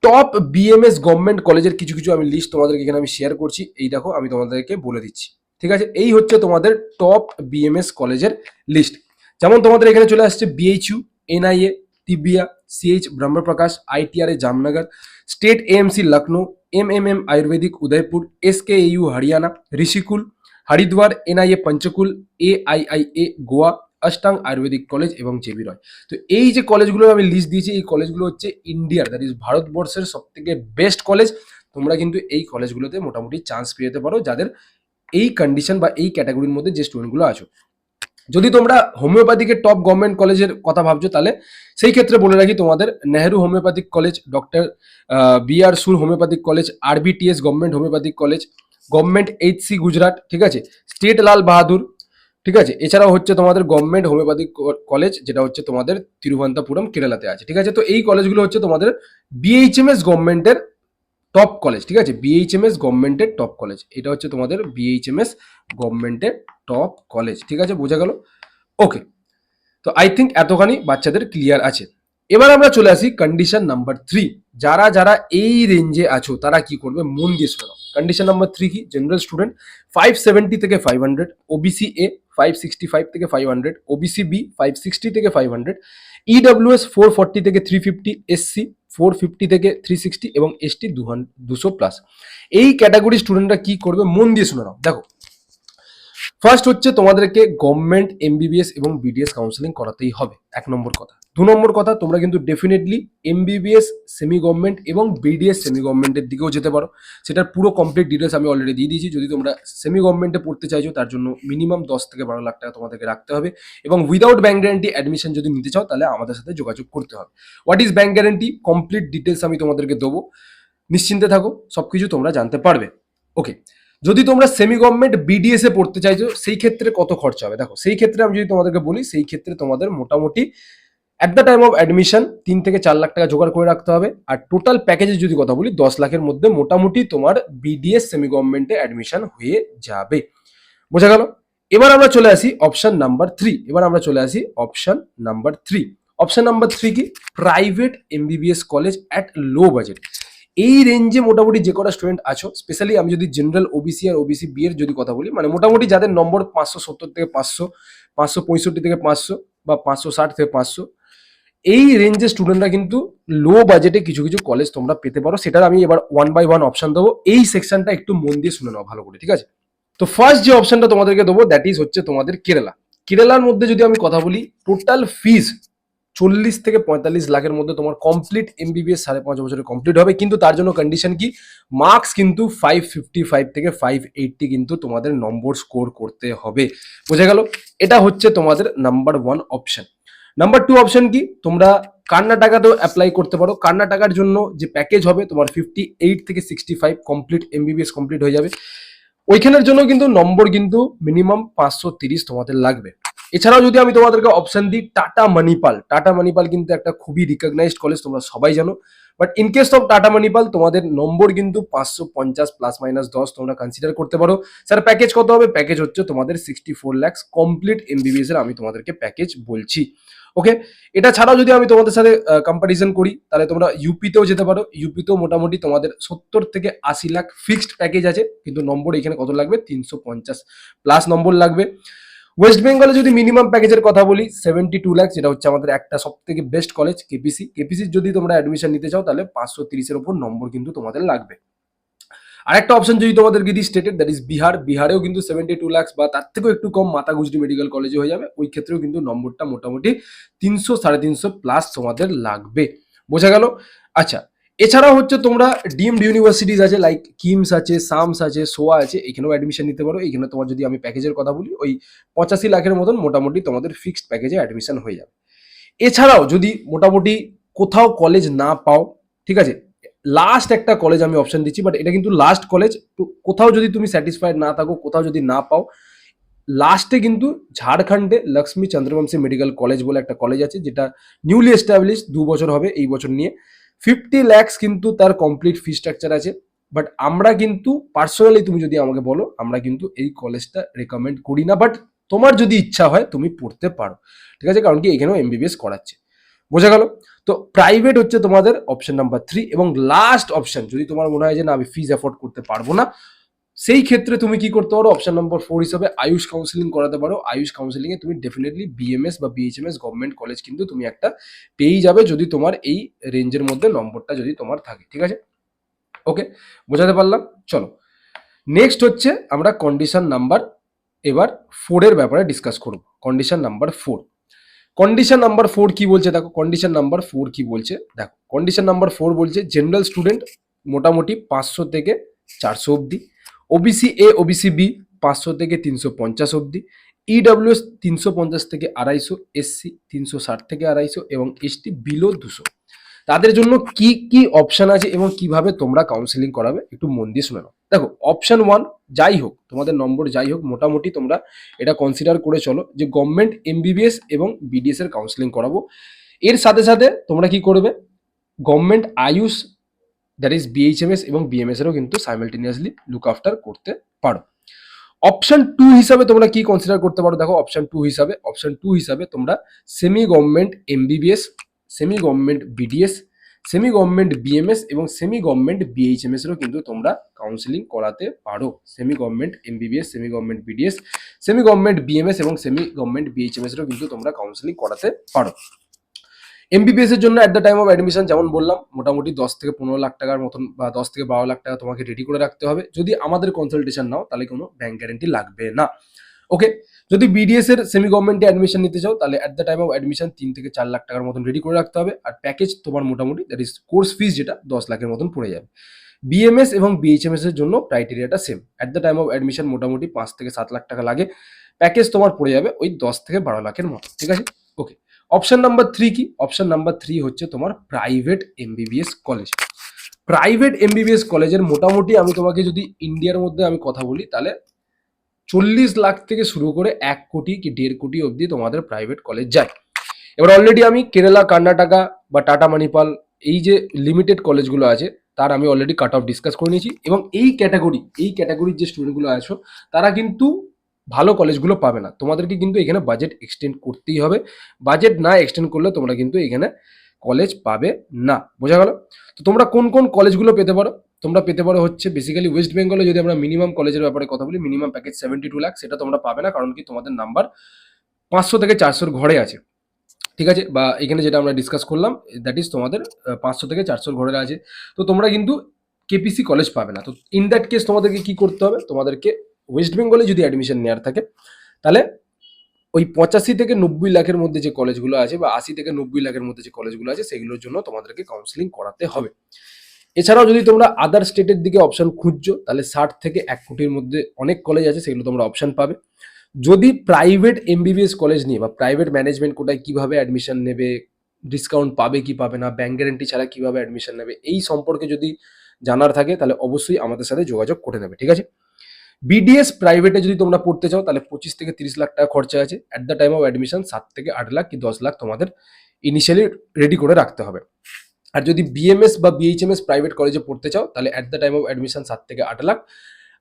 টপ বিএমএস গভর্নমেন্ট কলেজের কিছু কিছু আমি লিস্ট তোমাদেরকে এখানে আমি শেয়ার করছি, এই দেখো আমি তোমাদেরকে বলে দিচ্ছি, ঠিক আছে। এই হচ্ছে তোমাদের টপ বিএমএস কলেজের লিস্ট। যেমন তোমাদের এখানে চলে আসছে BHU, NIA, Tibbia, CH Brahm Prakash, ITRA Jamnagar, state AMC Lucknow, MMM Ayurvedic Udaipur, SKAU Haryana, Rishikul, Haridwar, NIA Panchkula, AIIA Goa, Ashtang Ayurvedic college এবং জেবি রয়। তো এই যে কলেজগুলো আমি লিস্ট দিয়েছি, এই কলেজগুলো হচ্ছে ইন্ডিয়ার, দ্যাট ইজ ভারতবর্ষের সব থেকে বেস্ট কলেজ। তোমরা কিন্তু এই কলেজগুলোতে মোটামুটি চান্স পেয়ে যেতে পারো, যাদের এই কন্ডিশন বা এই ক্যাটাগরির মধ্যে যে স্টুডেন্টগুলো আছো। যদি তোমরা হোমিওপ্যাথিকের টপ গভর্নমেন্ট কলেজের কথা ভাবছো, তাহলে সেই ক্ষেত্রে বলে রাখি তোমাদের Nehru homeopathic college, doctor B R. Sur homeopathic college, RBTS government homeopathic college, government HC Gujarat, ঠিক আছে, স্টেট লাল বাহাদুর, ঠিক আছে। এছাড়াও হচ্ছে তোমাদের গভর্নমেন্ট হোমিওপ্যাথিক কলেজ, যেটা হচ্ছে তোমাদের তিরুবনন্তপুরম কেরালাতে আছে, ঠিক আছে। তো এই কলেজগুলো হচ্ছে তোমাদের বিএইচএমএস গভর্নমেন্টের টপ কলেজ, ঠিক আছে, বিএইচএমএস গভর্নমেন্টের টপ কলেজ, এটা হচ্ছে তোমাদের বিএইচএমএস গভর্নমেন্টের টপ কলেজ, ঠিক আছে, বোঝা গেল। ওকে, তো আই থিঙ্ক এতখানি বাচ্চাদের ক্লিয়ার আছে। এবার আমরা চলে আসি কন্ডিশন নাম্বার 3, যারা যারা এই রেঞ্জে আছো তারা কি করবে, মন দিয়ে শোনো। কন্ডিশন নাম্বার 3 কি, জেনারেল স্টুডেন্ট 570 থেকে 500, ওবিসি এ 565 থেকে 500, ওবিসি বি 560 থেকে 500, ইডব্লিউএস 440 থেকে 350, এসসি 450 থেকে 360 এবং এসটি 200 প্লাস। এই ক্যাটাগরি স্টুডেন্টরা কি করবে, মন দিয়ে শুনে নাও। দেখো, ফার্স্ট হচ্ছে তোমাদেরকে গভর্নমেন্ট এমবিবিএস এবং বিডিএস কাউন্সিলিং করাতেই হবে, 1 নম্বর কথা। 2 নম্বর কথা, তোমরা কিন্তু ডেফিনেটলি এমবিবিএস সেমি গভর্নমেন্ট এবং বিডিএস সেমি গভর্নমেন্টের দিকেও যেতে পারো। সেটার পুরো কমপ্লিট ডিটেলস আমি অলরেডি দিয়ে দিয়েছি। যদি তোমরা সেমি গভর্নমেন্টে পড়তে চাইছো, তার জন্য মিনিমাম 10 থেকে 12 লাখ টাকা তোমাদেরকে রাখতে হবে, এবং উইদাউট ব্যাংক গ্যারান্টি অ্যাডমিশন যদি নিতে চাও, তাহলে আমাদের সাথে যোগাযোগ করতে হবে। What is bank guarantee, complete details আমি তোমাদেরকে দেবো, নিশ্চিন্তে থাকো, সবকিছু তোমরা জানতে পারবে। ওকে, যদি তোমরা সেমি গভর্নমেন্ট বিডিএস এ পড়তে চাইছো, সেই ক্ষেত্রে কত খরচা হবে? দেখো, সেই ক্ষেত্রে আমি যদি তোমাদেরকে বলি, সেই ক্ষেত্রে তোমাদের মোটামুটি at the time of admission 3 থেকে 4 লাখ টাকা জোগাড় করে রাখতে হবে। আর টোটাল প্যাকেজের যদি কথা বলি, 10 লাখের মধ্যে মোটামুটি তোমার বিডিএস সেমি গভর্নমেন্টে অ্যাডমিশন হয়ে যাবে, বোঝা গেল। এবার আমরা চলে আসি অপশন নাম্বার 3। অপশন নাম্বার 3 কি, private MBBS college at low budget. এই রেঞ্জে মোটামুটি যে কটা স্টুডেন্ট আছো, স্পেশালি আমি যদি জেনারেল ওবিসি আর ওবিসি বি এর যদি কথা বলি, মানে মোটামুটি যাদের নম্বর 570 থেকে 500, 565 থেকে 500 বা 560 থেকে 500, এই রেঞ্জে স্টুডেন্টরা কিন্তু লো বাজেটে কিছু কিছু কলেজ তোমরা পেতে পারো। সেটার আমি এবার 1 বাই 1 অপশন দেবো, এই সেকশনটা একটু মন দিয়ে শুনে নাও ভালো করে, ঠিক আছে। তো ফার্স্ট যে অপশনটা তোমাদেরকে দেবো, দ্যাট ইজ হচ্ছে তোমাদের কেরালার মধ্যে যদি আমি কথা বলি, টোটাল ফিজ 40 থেকে 45 লাখের মধ্যে তোমার কমপ্লিট এমবিবিএস 5.5 বছরে কমপ্লিট হবে। কিন্তু তার জন্য কন্ডিশন কি, মার্কস কিন্তু 555 থেকে 580 কিন্তু তোমাদের নম্বর স্কোর করতে হবে, বোঝা গেল। এটা হচ্ছে তোমাদের নাম্বার 1 অপশন। নাম্বার 2 অপশন কি, তোমরা কর্ণাটকাতেও অ্যাপ্লাই করতে পারো। কর্ণাটকার জন্য যে প্যাকেজ হবে তোমার 58 থেকে 65 কমপ্লিট এমবিবিএস কমপ্লিট হয়ে যাবে। ওইখানের জন্য কিন্তু নম্বর কিন্তু মিনিমাম 530 তোমাদের লাগবে। এছাড়াও যদি আমি তোমাদেরকে অপশন দিই টাটা মণিপাল, টাটা মণিপাল কিন্তু একটা খুবই রিকগনাইজড কলেজ, তোমরা সবাই জানো। But in case of tata Manipal তোমাদের নম্বর কিন্তু 550 প্লাস মাইনাস 10 তোমরা কনসিডার করতে পারো। স্যার প্যাকেজ কত হবে? প্যাকেজ হচ্ছে তোমাদের 64 lakhs কমপ্লিট এমবিবিএস এর আমি তোমাদেরকে প্যাকেজ বলছি। ওকে, এটা ছাড়াও যদি আমি তোমাদের সাথে কম্পারিজন করি তাহলে তোমরা ইউপিতেও যেতে পারো। ইউপিতেও মোটামুটি তোমাদের 70 থেকে 80 লাখ ফিক্সড প্যাকেজ আছে, কিন্তু নম্বর এখানে কত লাগবে? 350 প্লাস নম্বর লাগবে। ওয়েস্ট বেঙ্গলে যদি মিনিমাম প্যাকেজের কথা বলি 72 লাখ, যেটা হচ্ছে আমাদের একটা সব থেকে বেস্ট কলেজ কেপিসি। কেপিসি যদি তোমরা অ্যাডমিশন নিতে চাও তাহলে 530-এর উপর নম্বর কিন্তু তোমাদের লাগবে। আরেকটা অপশন যদি তোমাদেরকে দিই স্টেটেড, দ্যাট ইজ বিহার। বিহারেও কিন্তু 72 লাখ বা তার থেকেও একটু কম মাতা গুজরি মেডিকেল কলেজে হয়ে যাবে। ওই ক্ষেত্রেও কিন্তু নম্বরটা মোটামুটি 300-350 প্লাস তোমাদের লাগবে। বোঝা গেল? আচ্ছা, এছাড়াও হচ্ছে তোমরা ডিমড ইউনিভার্সিটিজ আছে, লাইক কিমস আছে, সামস আছে, সোয়া আছে, এখানেও অ্যাডমিশন নিতে পারো। এখানে তোমার যদি আমি প্যাকেজের কথা বলি ওই 85 লাখের মতন মোটামুটি তোমাদের ফিক্সড প্যাকেজে অ্যাডমিশন হয়ে যাবে। এছাড়াও যদি মোটামুটি কোথাও কলেজ না পাও, ঠিক আছে, লাস্ট একটা কলেজ আমি অপশন দিচ্ছি, বাট এটা কিন্তু লাস্ট কলেজ। তো কোথাও যদি তুমি স্যাটিসফাইড না থাকো, কোথাও যদি না পাও, লাস্টে কিন্তু ঝাড়খণ্ডে লক্ষ্মী চন্দ্রবংশী মেডিকেল কলেজ বলে একটা কলেজ আছে, যেটা নিউলি এস্টাবলিশ, 2 বছর হবে এই বছর নিয়ে। 50 lakhs কিন্তু তার কমপ্লিট ফি স্ট্রাকচার আছে। বাট আমরা কিন্তু পার্সোনালি, তুমি যদি আমাকে বলো, আমরা কিন্তু এই কলেজটা রেকমেন্ড করি না। বাট তোমার যদি ইচ্ছা হয় তুমি পড়তে পারো, ঠিক আছে, কারণ কি এখানেও এমবিবিএস করাচ্ছে। বোঝা গেল? তো প্রাইভেট হচ্ছে তোমাদের অপশন নাম্বার 3। এবং লাস্ট অপশন, যদি তোমার মনে হয় যে না আমি ফিজ অ্যাফোর্ড করতে পারবো না, সেই ক্ষেত্রে তুমি কি করতে পারো? অপশন নাম্বার 4 হিসাবে আয়ুষ কাউন্সিলিং করাতে পারো। আয়ুষ কাউন্সিলিং এ তুমি ডেফিনেটলি বিএমএস বা বিএইচএমএস গভর্নমেন্ট কলেজ কিন্তু তুমি একটা পেয়েই যাবে, যদি তোমার এই রেঞ্জের মধ্যে নম্বরটা যদি তোমার থাকে, ঠিক আছে। ওকে, বোঝাতে পারলাম? চলো, নেক্সট হচ্ছে আমরা কন্ডিশন নাম্বার এবার 4 এর ব্যাপারে ডিসকাস করব। কন্ডিশন নাম্বার 4, কন্ডিশন নাম্বার 4 কি বলছে দেখো। কন্ডিশন নাম্বার 4 কি বলছে দেখো। কন্ডিশন নাম্বার 4 বলছে জেনারেল স্টুডেন্ট মোটামুটি 500 থেকে 400 অবধি, ওবিসি এ ওবিসি বি 500 থেকে 350 অবধি, ইডব্লিউএস 350 থেকে 250, এসসি 360 থেকে 250 এবং এসটি বিলো 200। তাদের জন্য কি কি অপশন আছে এবং কিভাবে তোমরা কাউন্সিলিং করাবে একটু মন দিয়ে শুনে নাও। দেখো, অপশন 1 যাই হোক, তোমাদের নম্বর যাই হোক, মোটামুটি তোমরা এটা কনসিডার করে চলো যে গভর্নমেন্ট এমবিবিএস এবং বিডিএস এর কাউন্সিলিং করাবো। এর সাথে সাথে তোমরা কি করবে? Government Ayush, that is BHMS এবং বিএমএস এরও কিন্তু সাইমালটেনিয়াসলি লুক আফটার করতে পারো। অপশন 2 হিসাবে তোমরা কি কনসিডার করতে পারো? দেখো, অপশন 2 হিসাবে তোমরা semi government MBBS, semi government BDS, semi government BMS এবং সেমি গভর্নমেন্ট বিএইচএমএস এরও কিন্তু তোমরা কাউন্সিলিং করাতে পারো। Semi government MBBS, semi government BDS, semi government BMS এবং সেমি গভর্নমেন্ট বিএইচএমএস এরও কিন্তু তোমরা কাউন্সিলিং করাতে পারো। এমবিবিএস এর জন্য at the time of admission যেমন বললাম মোটামুটি 10 থেকে 15 লাখ টাকার মতন বা 10 থেকে 12 লাখ টাকা তোমাকে রেডি করে রাখতে হবে। যদি আমাদের কনসালটেশন নাও তাহলে কোনো ব্যাংক গ্যারেন্টি লাগবে না। ওকে, যদি বিডিএস এর সেমি গভর্নমেন্টে অ্যাডমিশন নিতে চাও তাহলে at the time of admission 3 থেকে 4 লাখ টাকার মতন রেডি করে রাখতে হবে। আর প্যাকেজ তোমার মোটামুটি দ্যাট ইজ কোর্স ফিস যেটা 10 লাখের মতন পড়ে যাবে। বিএমএস এবং বিএইচএমএস এর জন্য ক্রাইটেরিয়াটা same. At the time of admission মোটামুটি 5 থেকে 7 লাখ টাকা লাগে। প্যাকেজ তোমার পড়ে যাবে ওই 10 থেকে 12 লাখের মতো, ঠিক আছে। ওকে, অপশন নাম্বার 3 কি? অপশন নাম্বার 3 হচ্ছে তোমার private MBBS college. Private MBBS কলেজের মোটামুটি আমি তোমাকে যদি ইন্ডিয়ার মধ্যে আমি কথা বলি তাহলে 40 লাখ থেকে শুরু করে 1 কোটি কি 1.5 কোটি অবধি তোমাদের প্রাইভেট কলেজ যায়। এবার অলরেডি আমি কেরালা, কর্ণাটকা বা টাটা মণিপাল এই যে লিমিটেড কলেজগুলো আছে তার আমি অলরেডি কাট অফ ডিসকাস করে নিয়েছি। এবং এই ক্যাটাগরির যে স্টুডেন্টগুলো আছো তারা কিন্তু ভালো কলেজগুলো পাবে না। তোমাদেরকে কিন্তু এখানে বাজেট এক্সটেন্ড করতেই হবে। বাজেট না এক্সটেন্ড করলে তোমরা কিন্তু এখানে কলেজ পাবে না। বোঝা গেল? তো তোমরা কোন কোন কলেজগুলো পেতে পারো? তোমরা পেতে পারো হচ্ছে বেসিক্যালি ওয়েস্ট বেঙ্গলে যদি আমরা মিনিমাম কলেজের ব্যাপারে কথা বলি, মিনিমাম প্যাকেজ 72 লাখ, সেটা তোমরা পাবে না, কারণ কি তোমাদের নাম্বার 500 থেকে 400 ঘরে আছে, ঠিক আছে। বা এখানে যেটা আমরা ডিসকাস করলাম দ্যাট ইজ তোমাদের 500 থেকে 400 ঘরের আছে। তো তোমরা কিন্তু কেপিসি কলেজ পাবে না। তো ইন দ্যাট কেস তোমাদেরকে কি করতে হবে? তোমাদেরকে ওয়েস্ট বেঙ্গলে যদি অ্যাডমিশন নেওয়ার থাকে তাহলে ওই 85 থেকে 90 লাখের মধ্যে যে কলেজগুলো আছে বা 80 থেকে 90 লাখের মধ্যে যে কলেজগুলো আছে সেগুলোর জন্য তোমাদেরকে কাউন্সিলিং করাতে হবে। এছাড়াও যদি তোমরা আদার স্টেটের দিকে অপশন খুঁজছো তাহলে 60 থেকে 1 কোটির মধ্যে অনেক কলেজ আছে, সেগুলো তোমরা অপশন পাবে। যদি প্রাইভেট এমবিবিএস কলেজ নিয়ে বা প্রাইভেট ম্যানেজমেন্ট কোটায় কিভাবে অ্যাডমিশন নেবে, ডিসকাউন্ট পাবে কি পাবে না, ব্যাংক গ্যারেন্টি ছাড়া কিভাবে অ্যাডমিশন নেবে, এই সম্পর্কে যদি জানার থাকে তাহলে অবশ্যই আমাদের সাথে যোগাযোগ করে নেবে, ঠিক আছে? বিডিএস প্রাইভেটে যদি তোমরা পড়তে চাও তাহলে 25 থেকে 30 লাখ টাকা খরচা আছে। At the time of admission 7 থেকে 8 লাখ কি 10 লাখ তোমাদের ইনিশিয়ালি রেডি করে রাখতে হবে। আর যদি বিএমএস বা বিএইচএমএস প্রাইভেট কলেজে পড়তে চাও তাহলে at the time of admission 7 থেকে 8 লাখ,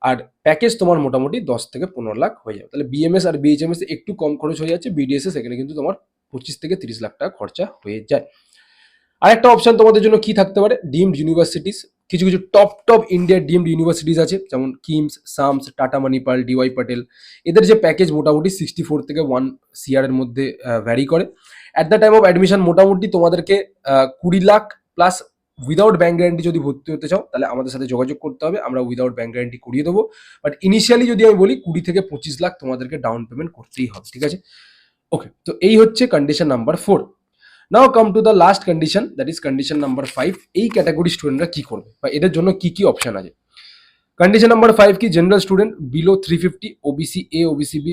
আর প্যাকেজ তোমার মোটামুটি 10 থেকে 15 লাখ হয়ে যাবে। তাহলে বিএমএস আর বিএইচএমএস একটু কম খরচ হয়ে যাচ্ছে, বিডিএস এ সেখানে কিন্তু তোমার 25 থেকে 30 লাখ টাকা খরচা হয়ে যায়। আরেকটা অপশন তোমাদের জন্য কি থাকতে পারে, ডিমড ইউনিভার্সিটিস। কিছু কিছু টপ ইন্ডিয়ার ডিমড ইউনিভার্সিটিস আছে, যেমন KIMS, SAMS, Tata Manipal, dy Patil. এদের যে প্যাকেজ মোটামুটি 64 থেকে 1 CR এর মধ্যে ভ্যারি করে। At the time of admission মোটামুটি তোমাদেরকে 20 lakh plus without bank guarantee যদি ভর্তি হতে চাও তাহলে আমাদের সাথে যোগাযোগ করতে হবে, আমরা উইদাউট ব্যাংক গ্যারান্টি করিয়ে দেবো। বাট ইনিশিয়ালি যদি আমি বলি 20 থেকে 25 লাখ তোমাদেরকে ডাউন পেমেন্ট করতেই হবে, ঠিক আছে? ওকে, তো এই হচ্ছে condition number 4। Now come to the last condition, that is condition number 5। এই ক্যাটাগরি স্টুডেন্টরা কি করবে বা এদের জন্য কি কি অপশন আছে? কন্ডিশন নাম্বার 5 কি, general student below 350, OBC A, OBC B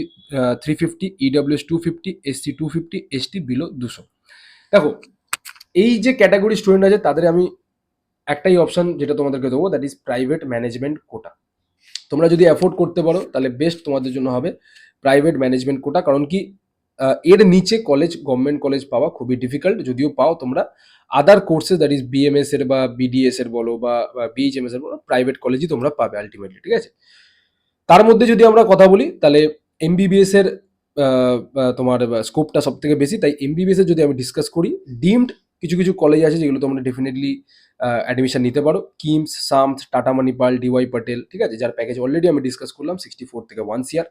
350, EWS 250, SC 250, ST below 200। দেখো, এই যে ক্যাটাগরি স্টুডেন্ট আছে তাদের আমি একটাই অপশন যেটা তোমাদেরকে দেবো, that is private management quota. তোমরা যদি অ্যাফোর্ড করতে পারো তাহলে বেস্ট তোমাদের জন্য হবে প্রাইভেট ম্যানেজমেন্ট কোটা। কারণ কি, এর নিচে কলেজ, গভর্নমেন্ট কলেজ পাওয়া খুবই ডিফিকাল্ট। যদিও পাও তোমরা আদার কোর্সেস, দ্যাট ইজ বিএমএস এর বা বিডিএস এর বলো বা বিএইচএমএস এর বলো, প্রাইভেট কলেজই তোমরা পাবে আলটিমেটলি, ঠিক আছে? তার মধ্যে যদি আমরা কথা বলি তাহলে এমবিবিএস এর তোমার স্কোপটা সব থেকে বেশি। তাই এমবিবিএস এর যদি আমি ডিসকাস করি, ডিমড কিছু কিছু কলেজ আছে যেগুলো তোমরা ডেফিনেটলি অ্যাডমিশন নিতে পারো। কিমস, সামথ, টাটা মানিপাল, ডিওয়াই পাটেল, ঠিক আছে, যার প্যাকেজ অলরেডি আমি ডিসকাস করলাম 64 থেকে 1 CR।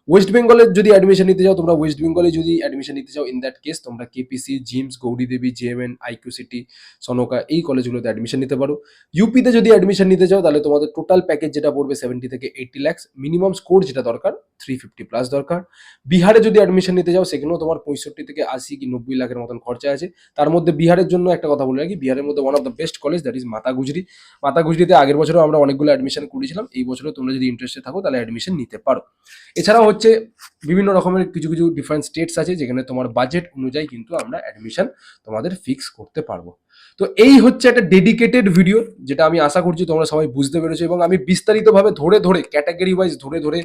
ওয়েস্ট বেঙ্গলের যদি অ্যাডমিশন নিতে চাও তোমরা, ওয়েস্ট বেঙ্গলে যদি অ্যাডমিশন নিতে চাও, ইন দ্যাট কেস তোমরা কেপিসি, জিমস, গৌরী দেবী, জেএমএন, আইকিউ সিটি, সনোকা, এই কলেজগুলোতে অ্যাডমিশন নিতে পারো। ইউপিতে যদি অ্যাডমিশন নিতে চাও তাহলে তোমাদের টোটাল প্যাকেজ যেটা পড়বে 70 থেকে 80 লাখ, মিনিমাম স্কোর যেটা দরকার 350 প্লাস দরকার। বিহারে যদি অ্যাডমিশন নিতে চাও সেখানেও তোমার 65 থেকে 80 কি 90 লাখের মতন খরচা আছে। তার মধ্যে বিহারের জন্য একটা কথা বলে রাখি, বিহারের মধ্যে one of the best college that is মাতা গুজরি। মাতা গুজরিতে আগের বছরও আমরা অনেকগুলো অ্যাডমিশন করেছিলাম, এই বছরও তোমরা যদি ইন্টারেস্টেড থাকো তাহলে অ্যাডমিশন নিতে পারো। এছাড়াও হচ্ছে বিভিন্ন রকমের কিছু কিছু ডিফারেন্ট স্টেটস আছে যেখানে তোমার বাজেট অনুযায়ী কিন্তু আমরা অ্যাডমিশন তোমাদের ফিক্স করতে পারবো। তো এই হচ্ছে একটা ডেডিকেটেড ভিডিও, যেটা আমি আশা করছি তোমরা সবাই বুঝতে পেরেছো, এবং আমি বিস্তারিতভাবে ধরে ধরে ক্যাটাগরি ওয়াইজ ধরে ধরে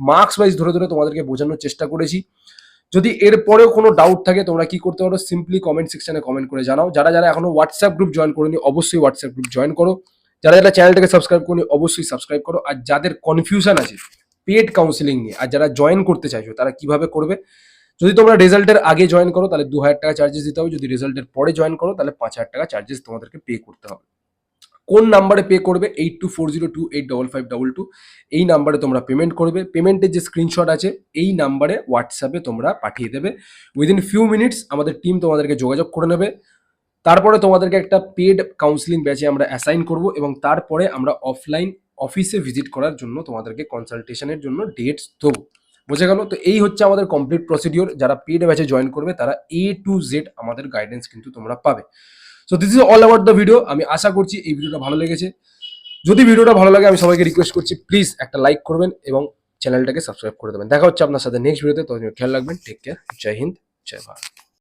মার্কস ওয়াইজ ধরে ধরে তোমাদেরকে বোঝানোর চেষ্টা করেছি। যদি এর পরেও কোনো ডাউট থাকে তোমরা কি করতে পারো, সিম্পলি কমেন্ট সেকশনে কমেন্ট করে জানাও। যারা যারা এখনো হোয়াটসঅ্যাপ গ্রুপ জয়েন করোনি অবশ্যই হোয়াটসঅ্যাপ গ্রুপ জয়েন করো। যারা যারা চ্যানেলটাকে সাবস্ক্রাইব করোনি অবশ্যই সাবস্ক্রাইব করো। আর যাদের কনফিউশন আছে পেড কাউন্সিলিং নিয়ে আর যারা জয়েন করতে চাইছো তারা কিভাবে করবে, যদি তোমরা রেজাল্টের আগে জয়েন করো তাহলে 2000 টাকা চার্জেস দিতে হবে, যদি রেজাল্টের পরে জয়েন করো তাহলে 5000 টাকা চার্জেস তোমাদেরকে পে করতে হবে। কোন নাম্বারে পে করবে, 8240285522, এই নাম্বারে তোমরা পেমেন্ট করবে। পেমেন্টের যে স্ক্রিনশট আছে এই নাম্বারে হোয়াটসঅ্যাপে তোমরা পাঠিয়ে দেবে। উইদিন ফিউ মিনিটস আমাদের টিম তোমাদেরকে যোগাযোগ করে নেবে। তারপরে তোমাদেরকে একটা পেড কাউন্সিলিং ব্যাচে আমরা অ্যাসাইন করব, এবং তারপরে আমরা অফলাইন অফিসে ভিজিট করার জন্য তোমাদেরকে কনসালটেশনের জন্য ডেটস দেবো। বোঝা গেল? তো এই হচ্ছে আমাদের কমপ্লিট প্রসিডিওর। যারা পেড ব্যাচে জয়েন করবে তারা A to Z আমাদের গাইডেন্স কিন্তু তোমরা পাবে। So this is all about the video. আমি আশা করছি এই ভিডিওটা ভালো লেগেছে। যদি ভিডিওটা ভালো লাগে আমি সবাইকে রিকোয়েস্ট করছি প্লিজ একটা লাইক করবেন এবং চ্যানেলটাকে সাবস্ক্রাইব করে দেবেন। দেখা হচ্ছে আপনার সাথে নেক্সট ভিডিওতে। তো খেয়াল রাখবেন। Take care. জয় হিন্দ, জয় ভারত।